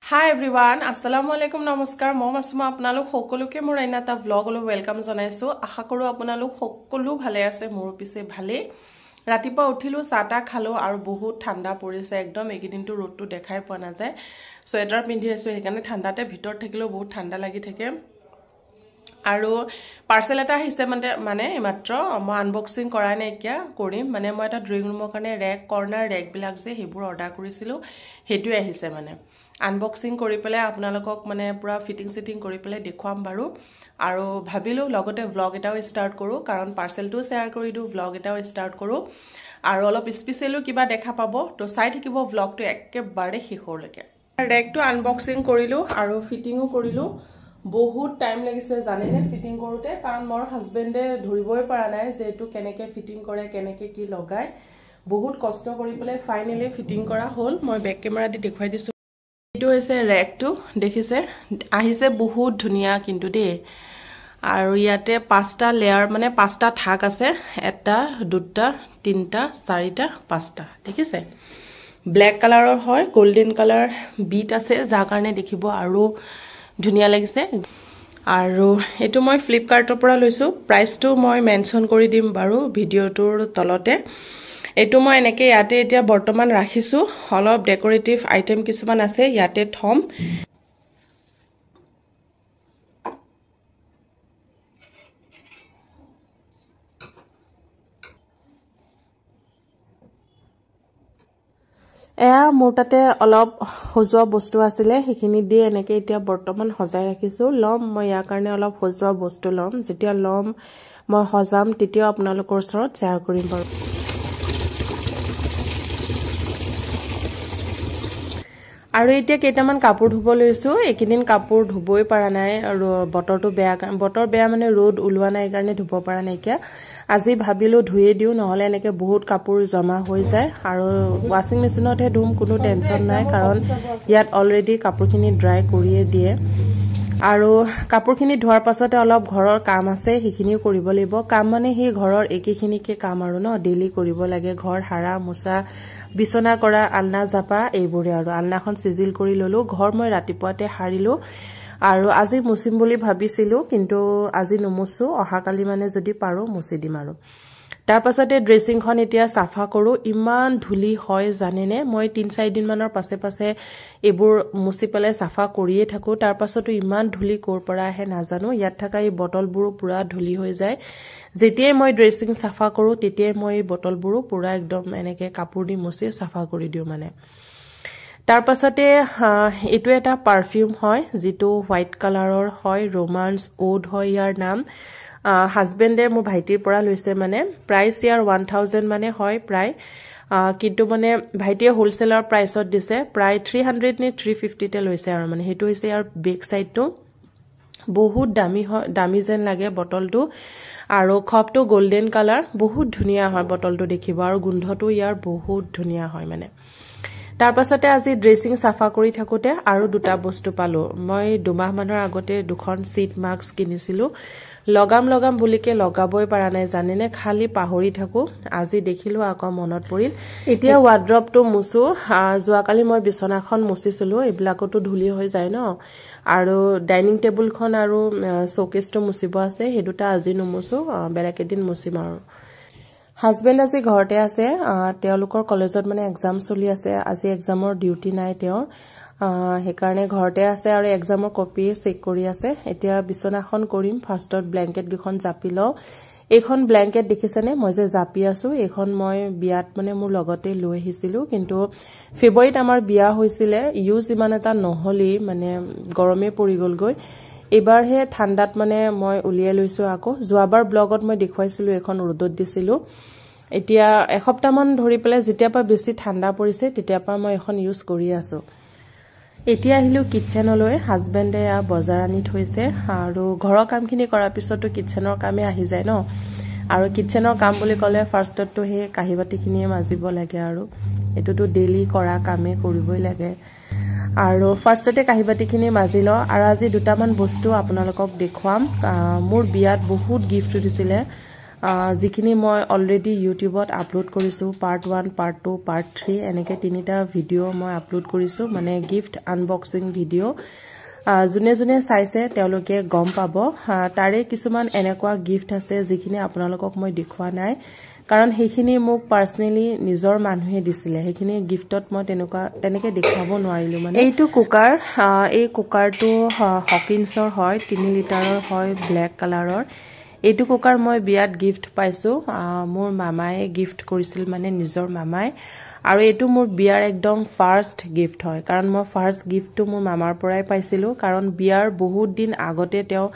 Hi everyone, Assalamualaikum namaskar. Moi Masuma আপোনালোক সকলোকে মোৰ আইনা এটা vlogলৈ ওয়েলকাম জনাইছো। আশা কৰো আপোনালোক সকলো ভালে আছে, মোৰ পিছে ভালে। ৰাতিপুৱা উঠিলো, চাটা খালো আৰু বহুত ঠাণ্ডা পৰিছে একদম। এইদিনটো ৰ'দটো দেখাই পোৱা নাযায়। সোয়েটাৰ পিন্ধি আছো, সেইকাৰণে ঠাণ্ডাতে ভিতৰত থাকিলেও বহুত ঠাণ্ডা লাগি থাকে। আৰু পাৰ্সেল এটা আহিছে মানে মাত্ৰ মই আনবক্সিং কৰাই নাই কিয়া কৰিম। মানে মই এটা ড্ৰয়িং ৰুমৰ কাৰণে ৰেক কৰ্নাৰ ৰেক বিলাক যে হেবোৰ অৰ্ডাৰ কৰিছিলো, হেতুই আহিছে মানে। আনবক্সিং কৰি পেলাই আপোনালোকক মানে পুৰা ফিটিং সিটিং কৰি পেলাই দেখুৱাম বাৰু। আৰু ভাবিলো লগতে ব্লগ এটাও ষ্টাৰ্ট কৰো, কাৰণ পাৰ্সেলটো শেয়াৰ কৰি দিও, ব্লগ এটাও ষ্টাৰ্ট কৰো। আৰু অলপ স্পেশালো কিবা দেখা পাব, তো চাই থাকিব ব্লগটো একেবাৰে শেষলৈকে। ৰেকটো আনবক্সিং কৰিলো আৰু ফিটিংও কৰিলো। বহুত টাইম লাগিছে জানেনে ফিটিং কৰোতে, কাৰণ মোৰ হাজবেণ্ডে ধৰিবই পৰা নাই যে এটো কেনেকে ফিটিং কৰে, কেনেকে কি লগায়। বহুত কষ্ট কৰি পেলাই ফাইনালি ফিটিং কৰা হ'ল। মই বেক কেমেৰা দি দেখুৱাই দিছো। এটো হৈছে ৰেকটো, দেখিছে আহিছে বহুত ধুনিয়া কিন্তু দেই। আৰু ইয়াতে 5টা লেয়াৰ মানে 5টা থাক আছে, এটা দুটা তিনটা চাৰিটা 5টা, দেখিছে। ব্ল্যাক কালাৰৰ হয়, গোল্ডেন কালাৰ বিট আছে, যাৰ কাৰণে দেখিব আৰু ধুনিয়া লাগিছে। আৰু এটো মই ফ্লিপকাৰ্টৰ পৰা লৈছো। প্ৰাইচটো মই মেনশন কৰি দিম বাৰু ভিডিওটোৰ তলতে। এটো মই এনেকে ইয়াতে এতিয়া বৰ্তমান ৰাখিছো, অলপ ডেকোৰেটিভ আইটেম কিছুমান আছে ইয়াতে থম। এয়া মোৰ তাতে অলপ সজোৱা বস্তু আছিলে, সেইখিনি দিয়ে এনেকে এতিয়া বৰ্তমান সজাই ৰাখিছো। লম মই ইয়াৰ কাৰণে অলপ সজোৱা বস্তু লম, যেতিয়া লম মই সজাম তেতিয়া আপোনালোকৰ ওচৰত শেয়াৰ কৰিম বাৰু। আৰু এতিয়া কেইটামান কাপোৰ ধুব লৈছো। এইকেইদিন কাপোৰ ধুবই পৰা নাই আৰু বতৰ বেয়া মানে ৰ'দ ওলোৱা নাই কাৰণে ধুব পৰা নাই কিয়া। আজি ভাবিলো ধুয়ে দিও, নহলে এনেকে বহুত কাপোৰ জমা হৈ যায়। আৰু ওয়াশিং মেচিনতহে ধুম, কোনো টেনচন নাই, কাৰণ ইয়াত অলৰেডি কাপোৰখিনি ড্ৰাই কৰিয়ে দিয়ে। আৰু কাপোৰখিনি ধোৱাৰ পাছতে অলপ ঘৰৰ কাম আছে, সেইখিনিও কৰিব লাগিব। কাম মানে সেই ঘৰৰ একেখিনিকে কাম আৰু ন, ডেইলি কৰিব লাগে। ঘৰ হাৰা মোচা, বিছনা কৰা, আলনা জাপা, এইবোৰে আৰু। আলনাখন সিজিল কৰি ললো, ঘৰ মই ৰাতিপুৱাতে হাৰিলো। আৰু আজি মুচিম বুলি ভাবিছিলো, কিন্তু আজি নুমুচো, অহাকালি মানে যদি পাৰো মুচি দিম আৰু। তাৰ পাছতে ড্ৰেছিংখন এতিয়া সাফা কৰো। ইমান ধুলি হয় জানেনে, মই 3-4 দিন মানৰ পাছে এইবোৰ মুচি পেলাই সাফা কৰিয়ে থাকো। তাৰ পাছতো ইমান ধুলি কৰ পৰা আহে নাজানো। ইয়াত থকা এই বটলবোৰো পুৰা ধুলি হৈ যায়। যেতিয়াই মই ড্ৰেছিং সাফা কৰো তেতিয়াই মই এই বটলবোৰো পুৰা একদম এনেকে কাপোৰ দি মুচি সাফা কৰি দিও মানে। তাৰ পাছতে এটো এটা পাৰফিউম হয়, যিটো হোৱাইট কালাৰৰ হয়, ৰোমান্স ওড হয় ইয়াৰ নাম। হাজবেণ্ডে মোৰ ভাইটিৰ পৰা লৈছে মানে। প্ৰাইচ ইয়াৰ 1000 মানে হয় প্ৰায়, কিন্তু মানে ভাইটিয়ে হোলসেলৰ প্ৰাইচত দিছে। প্ৰায় 300 নে 350 তে লৈছে আৰু মানে। হেতু হৈছে ইয়াৰ বেক সাইডটো বহুত দামী যেন লাগে বটলটো। আৰু খপটো গোল্ডেন কালাৰ, বহুত ধুনিয়া হয় বটলটো দেখিব, আৰু গোন্ধটো ইয়াৰ বহুত ধুনিয়া হয় মানে। তাৰ পাছতে আজি ড্ৰেছিং সাফা কৰি থাকোতে আৰু দুটা বস্তু পালো। মই 2 মাহ মানৰ আগতে দুখন সিট মাস্ক কিনিছিলো। লগাম বুলিকে লগাবই পৰা নাই জানেনে, খালি পাহৰি থাকো। আজি দেখিলো আকৌ মনত পৰিল। এতিয়া ৱাৰ্ড্ৰবটো মুচো। যোৱাকালি মই বিছনাখন মুচিছিলো, এইবিলাকতো ধুলি হৈ যায় ন। আৰু ডাইনিং টেবুলখন আৰু শোকেছটো মুচিব আছে, সেই দুটা আজি নুমুচো, বেলেগ এদিন মুচিম আৰু। হাজবেণ্ড আজি ঘৰতে আছে, তেওঁলোকৰ কলেজত মানে এক্সাম চলি আছে। আজি এক্সামৰ ডিউটি নাই তেওঁৰ, সেইকাৰণে ঘৰতে আছে আৰু এক্সামৰ কপি চেক কৰি আছে। এতিয়া বিছনাখন কৰিম। ফাৰ্ষ্টত ব্লেংকেট গিখন জাপি লও। এইখন ব্লেংকেট দেখিছেনে মই যে জাপি আছো, এইখন মই বিয়াত মানে মোৰ লগতে লৈ আহিছিলো, কিন্তু ফেব্ৰুৱাৰীত আমাৰ বিয়া হৈছিলে, ইউজ ইমান এটা নহলি মানে, গৰমে পৰি গলগৈ। এবাৰহে ঠাণ্ডাত মানে মই উলিয়াই লৈছো আকৌ। যোৱাবাৰ ব্লগত মই দেখুৱাইছিলো, এখন ৰ'দত দিছিলো। এতিয়া এসপ্তাহ মান ধৰি পেলাই যেতিয়াপা বেছি ঠাণ্ডা পৰিছে তেতিয়াপা মই এখন ইউজ কৰি আছো। এতিয়া আহিলো কিচেনলৈ। হাজবেণ্ডে বজাৰ আনি থৈছে, আৰু ঘৰৰ কামখিনি কৰাৰ পিছতো কিচেনৰ কামে আহি যায় ন। আৰু কিচেনৰ কাম বুলি ক'লে ফাৰ্ষ্টতো সেই কাঁহী বাতিখিনিয়ে মাজিব লাগে, আৰু এটোতো ডেইলি কৰা কামে কৰিবই লাগে। আৰু ফাৰ্ষ্টতে কাঁহী বাতিখিনি মাজি লওঁ। আৰু আজি দুটামান বস্তু আপোনালোকক দেখুৱাম। মোৰ বিয়াত বহুত গিফ্ট দিছিলে, যিখিনি মই অলৰেডি ইউটিউবত আপলোড কৰিছোঁ পাৰ্ট 1 পাৰ্ট 2 পাৰ্ট 3 এনেকৈ 3টা ভিডিঅ' মই আপলোড কৰিছোঁ মানে গিফ্ট আনবক্সিং ভিডিঅ' যোনে যোনে চাইছে তেওঁলোকে গম পাব তাৰে কিছুমান এনেকুৱা গিফ্ট আছে যিখিনি আপোনালোকক মই দেখুওৱা নাই কাৰণ সেইখিনি মোক পাৰ্সনেলি নিজৰ মানুহে দিছিলে সেইখিনি গিফটত মই তেনেকৈ দেখুৱাব নোৱাৰিলো মানে এইটো কুকাৰ এই কুকাৰটো হকিন্সৰ হয় 3 লিটাৰৰ হয় ব্লেক কালাৰৰ এইটো কুকাৰ মই বিয়াত গিফট পাইছো মোৰ মামায়ে গিফট কৰিছিল মানে নিজৰ মামাই আৰু এইটো মোৰ বিয়াৰ একদম ফাৰ্স্ট গিফট হয় কাৰণ মই ফাৰ্স্ট গিফটটো মোৰ মামাৰ পৰাই পাইছিলো কাৰণ বিয়াৰ বহুত দিন আগতে তেওঁ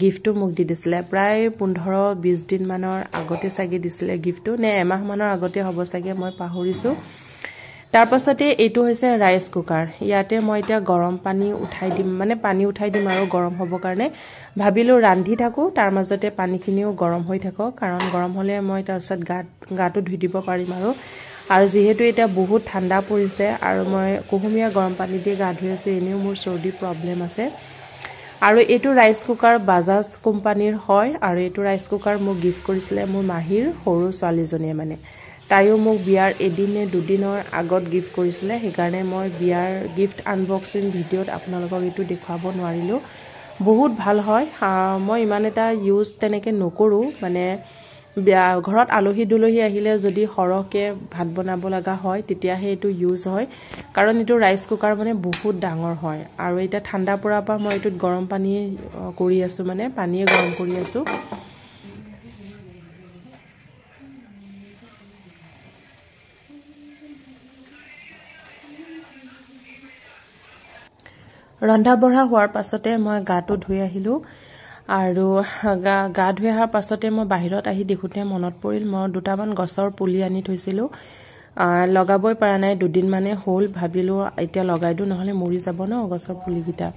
গিফটটো মোক দি দিছিলে প্ৰায় 15-20 দিন মানৰ আগতে সাগি দিছিলে গিফটটো নে এমাহ মানৰ আগতে হ'ব সাগে মই পাহৰিছো তাৰ পাছতে এইটো হৈছে ৰাইস কুকাৰ ইয়াতে মই এতিয়া গৰম পানী উঠাই দিম মানে পানী উঠাই দিম আৰু গৰম হ'ব কাৰণে ভাবিলো ৰান্ধি থাকো তাৰ মাজতে পানীখিনিও গৰম হৈ থাকক কাৰণ গৰম হলে মই তাৰ পিছত গাটো ধুই দিব পাৰিম আৰু যেহেতু এটা বহুত ঠাণ্ডা পৰিছে আৰু মই কুহুমীয়া গৰম পানী দি গা ধুই আছো এনেও মোৰ চৰ্দি প্ৰবলেম আছে আৰু এইটো ৰাইস কুকাৰ বাজাজ কোম্পানীৰ হয় আৰু এইটো ৰাইস কুকাৰ মোক গিফট কৰিছিলে মোৰ মাহিৰ সৰু ছোৱালীজনীয়ে মানে তাইও মোক বিয়াৰ এদিন নে দুদিনৰ আগত গিফট কৰিছিলে সেইকাৰণে মই বিয়াৰ গিফট আনবক্সিং ভিডিঅ'ত আপোনালোকক এইটো দেখুৱাব নোৱাৰিলো বহুত ভাল হয় মই ইমান এটা ইউজ তেনেকৈ নকৰো মানে ঘৰত আলহী দুলহী আহিলে যদি সৰহকে ভাত বনাব লগা হয় তেতিয়াহে এইটো ইউজ হয় কাৰণ এইটো ৰাইস কুকাৰ মানে বহুত ডাঙৰ হয় আৰু এটা ঠাণ্ডা পৰাৰ পৰা মই এইটোত গৰম পানী কৰি আছো মানে পানীয়ে গৰম কৰি আছো ৰন্ধা বঢ়া হোৱাৰ পাছতে মই গাটো ধুই আহিলো আৰু গা ধুই অহাৰ পাছতে মই বাহিৰত আহি দেখোতে মনত পৰিল মই দুটামান গছৰ পুলি আনি থৈছিলো লগাবই পৰা নাই দুদিন মানে হ'ল ভাবিলো এতিয়া লগাই দিও নহলে মৰি যাব ন গছৰ পুলিকিটা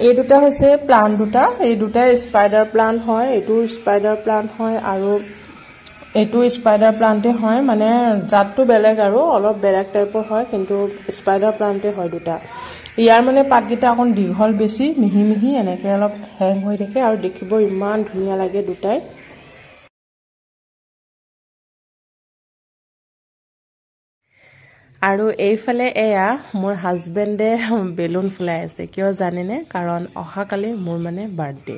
এই দুটা হৈছে প্লান্ট দুটা এই দুটা স্পাইডাৰ প্লান্ট হয় এইটো স্পাইডাৰ প্লান্ট হয় আৰু এইটো স্পাইডাৰ প্লান্টে হয় মানে জাতটো বেলেগ আৰু অলপ বেলেগ টাইপৰ হয় কিন্তু স্পাইডাৰ প্লান্টে হয় দুটা ইয়াৰ মানে পাতকিটা অকন দীঘল বেছি মিহি মিহি এনেকে অলপ হেং হৈ থাকে আৰু দেখিব ইমান ধুনীয়া লাগে দুটাই আৰু এইফালে এয়া মোৰ হাজবেণ্ডে বেলুন ফুলাই আছে কিয় জানেনে কাৰণ অহাকালি মোৰ মানে বাৰ্থডে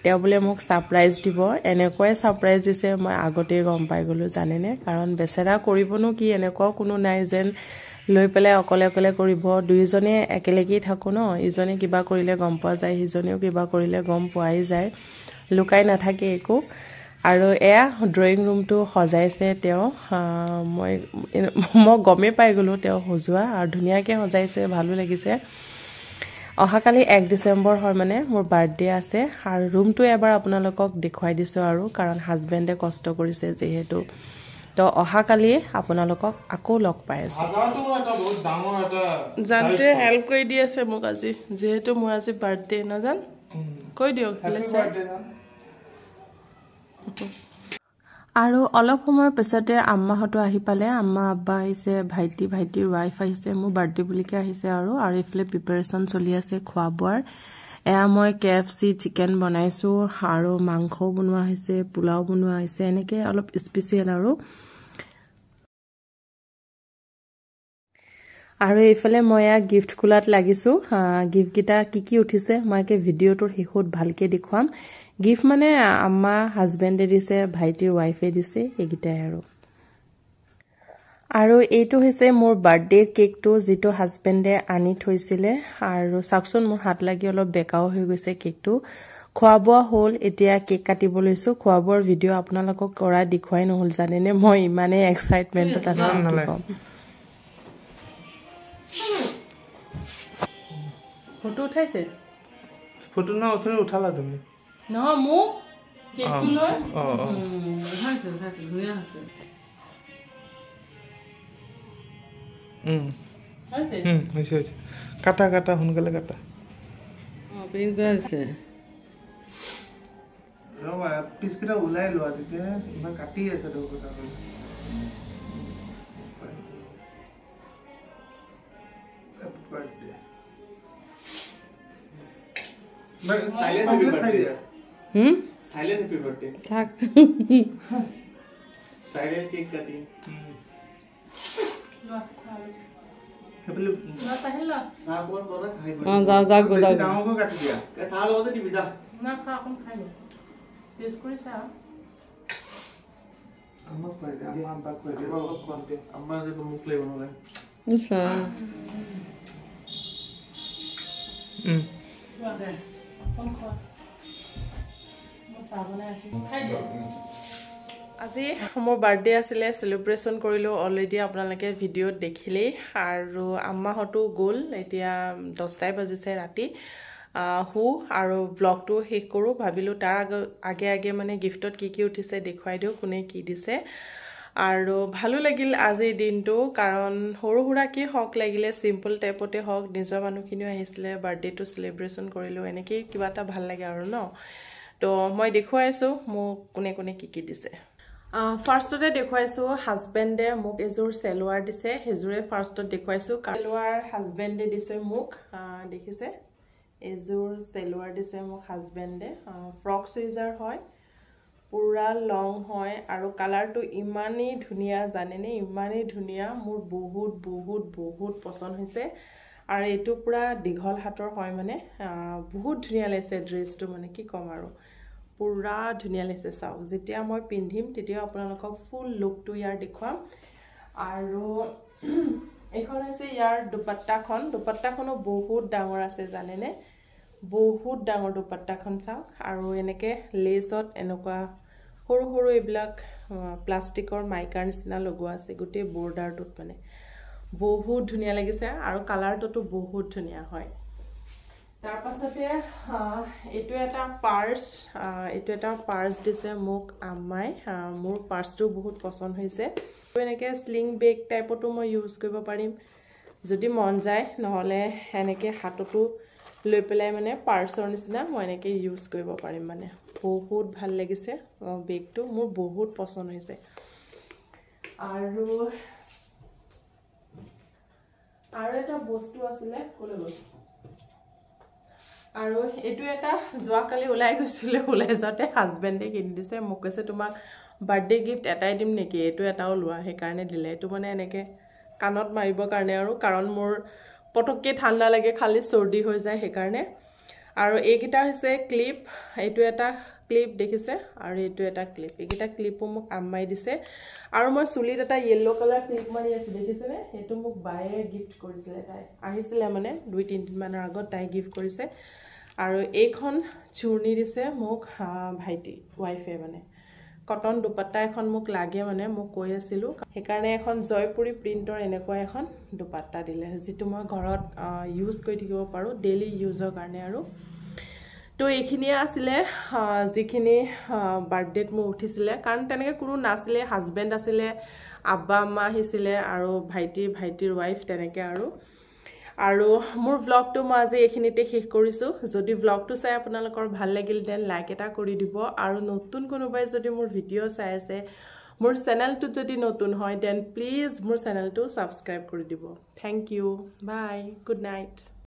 তেওঁ বলে মোক সাৰপ্ৰাইজ দিব এনেকৈ সাৰপ্ৰাইজ দিছে মই আগতে গম পাই গলো জানেনে কাৰণ বেচেৰা কৰিবনো কি এনেকুৱা কোনো নাই যেন লৈ পেলাই অকলে অকলে কৰিব দুইজনে একেলগেই থাকো ন ইজনে কিবা কৰিলে গম পোৱা যায় হিজনেও কিবা কৰিলে গম পোৱাই যায় লুকাই নাথাকে একো আৰু এয়া ড্ৰয়িং ৰুমটো সজাইছে তেওঁ মই গমে পাই গলো তেওঁ সজোৱা আৰু ধুনীয়াকে সজাইছে ভালো লাগিছে অহাকালি 1 ডিসেম্বৰ হয় মানে মোৰ বাৰ্থডে আছে আৰু ৰুমটো এবাৰ আপোনালোকক দেখুৱাই দিছো আৰু কাৰণ হাজবেণ্ডে কষ্ট কৰিছে যেহেতু তো অহাকালি আপোনালোকক আকৌ লগ পাই আছে আজাটো এটা বহুত ডাঙৰ এটা জানতে হেল্প কৰি দি আছে মোক আজি যেহেতু মোৰ আজি বাৰ্থডে না জান কৈ দিও খেলেছে আৰু অলপ সময়ৰ পিছতে আম্মা হটো আহি পালে আম্মা আব্বা আহিছে ভাইটিৰ ওয়াইফ আহিছে মোৰ বাৰ্থডে বুলিকে আহিছে আৰু ইফলে প্ৰিপাৰেচন চলি আছে খোৱা বোৱাৰ এয়া মই KFC চিকেন বনাইছো আৰু মাংস বনোৱা হৈছে পোলাও বনোৱা হৈছে এনেকে অলপ স্পেশাল আৰু এইফালে মই গিফট খোলাত লাগিছো গিফট গিটা কি উঠিছে মইকে ভিডিওটোৰ শেষত ভালকে দেখুৱাম গিফট মানে আম্মা হাজবেণ্ডে দিছে ভাইটিৰ ওয়াইফে দিছে এগিটাই আৰু এইটো হৈছে মোৰ বাৰ্থডে কেকটো যেটো হাজবেণ্ডে আনি থৈছিলে আৰু সাকচোন মোৰ হাত লাগি অলপ বেকাও হৈ গৈছে কেকটো খোৱা বোৱা হ'ল এতিয়া কেক কাটিব লৈছো খোৱা বোৱাৰ ভিডিও আপোনালোকক কৰা দেখুৱাই নহল জানেনে মই ইমানে এক্সাইটমেন্টত আছো ফটো উঠাইছে ফটো না উঠালা তুমি না মু কেকটো লৈ উঠাইছে ধুনীয়া আছে হৈছে কাটা সোনকালে কাটা প্ৰিন্ট কৰা আছে ৰবা পিছকিটা উলাই লোৱা তেতিয়া ইমান কাটি আছে তো কথা কৈছে silent happy birthday silent happy birthday থাক साइलेंट केक कटिंग लो खाओ हेबले ना पहला साग वन बना खाई যাও যাও গো যাও गांव को काट दिया के साग लगते दिबी जा ना खा कौन खाई लो टेस्ट করে সা अम्मा कोई दे अम्मा अब्बा कोई दे अम्मा कोई दे अम्मा ने तो मुख ले बनोले আচ্ছা वा दे कौन खा मैं साबुन है खाई दो আজি মোৰ বাৰ্থডে আছিলে সেলিব্ৰেশন কৰিলো অলৰেডি আপোনালোকে ভিডিঅ'ত দেখিলেই আৰু আম্মাহতো গ'ল এতিয়া 10টাই বাজিছে ৰাতি হু আৰু ব্লগটো শেষ কৰো ভাবিলো তাৰ আগে আগে মানে গিফটত কি উঠিছে দেখুৱাই দিও কোনে কি দিছে আৰু ভালো লাগিল আজি দিনটো কাৰণ সৰু হুৰা কি হক লাগিলে সিম্পল টাইপতে হক নিজৰ মানুহখিনিও আহিছিলে বাৰ্থডেটো সেলিব্ৰেশন কৰিলো এনেকে কিবা এটা ভাল লাগে আৰু ন তো মই দেখুৱাইছো মোক কোনে কি দিছে ফাৰ্ষ্টতে দেখুৱাইছো হাজবেণ্ডে মোক এজোৰ সেলোৱাৰ দিছে হেজুৰে ফাৰ্ষ্টত দেখুৱাইছো সেলোৱাৰ হাজবেণ্ডে দিছে মোক দেখিছে এজোৰ সেলোৱাৰ দিছে মোক হাজবেণ্ডে ফ্ৰক সুইজাৰ হয় পুৰা লং হয় আৰু কালাৰটো ইমানেই ধুনিয়া জানেনে ইমানেই ধুনিয়া মোৰ বহুত পছন্দ হৈছে আৰু এটো পুৰা দীঘল হাতৰ হয় মানে বহুত ধুনিয়া লাগিছে ড্ৰেছটো মানে কি কম আৰু পুৰা ধুনিয়া লাগিছে চাও যেতিয়া মই পিন্ধিম তেতিয়া আপোনালোকক ফুল লুকটো ইয়াৰ দেখুৱাম আৰু এখন আছে ইয়াৰ দুপাট্টাখনো বহুত ডাঙৰ আছে জানেনে বহুত ডাঙৰ দুপাট্টাখন চাওক আৰু এনেকে লেছত এনেকুৱা সৰু এইবিলাক প্লাষ্টিকৰ মাইকাৰ নিচিনা লগোৱা আছে গোটেই বৰ্ডাৰটোত মানে বহুত ধুনিয়া লাগিছে আৰু কালাৰটো বহুত ধুনিয়া হয় তাৰ পাছতে এটো এটা পাৰ্স দিছে মোক আম্মাই মোৰ পাৰ্সটো বহুত পছন্দ হৈছে এনেকে স্লিং বেগ টাইপটো মই ইউজ কৰিব পাৰিম যদি মন যায় নহলে এনেকে হাতটো লৈ পেলাই মানে পাৰ্সৰ নিচিনা মই এনেকে ইউজ কৰিব পাৰিম মানে বহুত ভাল লাগিছে বেগটো মোৰ বহুত পছন্দ হৈছে আৰু এটা বস্তু আছিলে কলে গ'ল আৰু এটো এটা জোৱাকালি ওলাই গৈছিলে ওলাই যাতে হাজবেণ্ডে কিনি দিছে মোক কৈছে তোমাক বাৰ্থডে গিফট এটাই দিম নেকি এটো এটাও লোৱা হে কাৰণে দিলে এটো মানে এনেকে কানত মাৰিব কাৰণে আৰু কাৰণ মোৰ পটককে ঠাণ্ডা লাগে খালি সৰ্দি হৈ যায় হে কাৰণে আৰু এইকিটা হৈছে ক্লিপ এটো এটা ক্লিপ দেখিছে আৰু এটো এটা ক্লিপ এইকিটা ক্লিপও মোক আম্মাই দিছে আৰু মই চুলিত এটা ইয়েলো কালাৰ ক্লিপ মাৰি আছে দেখিছে নে এটো মোক বায়ে গিফট কৰিছিলে তাই আহিছিলে মানে 2-3 দিন মানৰ আগত তাই গিফট কৰিছে আৰু এইখন চুৰ্ণি দিছে মোক ভাইটি ওয়াইফে মানে কটন দুপাট্টা এখন মোক লাগে মানে মোক কৈ আছিল হে কাৰণে এখন জয়পুৰী প্ৰিন্টৰ এনেকুৱা এখন দুপাট্টা দিলে যেটো মই ঘৰত ইউজ কৰি থাকিব পাৰো ডেইলি ইউজৰ কাৰণে আৰু তো এইখিনিয়ে আছিলে যিখিনি বাৰ্থডেত মোৰ উঠিছিলে কাৰণ তেনেকে কোনো নাছিলে হাজবেণ্ড আছিলে আব্বা আম্মা আহিছিলে আৰু ভাইটিৰ ওয়াইফ তেনেকে আৰু মোৰ ব্লগটো মই আজি এইখিনিতে শেষ কৰিছো যদি ব্লগটো চাই আপোনালোকৰ ভাল লাগিল দেন লাইক এটা কৰি দিব আৰু নতুন কোনোবাই যদি মোৰ ভিডিঅ' চাই আছে মোৰ চেনেলটো যদি নতুন হয় দেন প্লিজ মোৰ চেনেলটো সাবস্ক্ৰাইব কৰি দিব thank you bye good night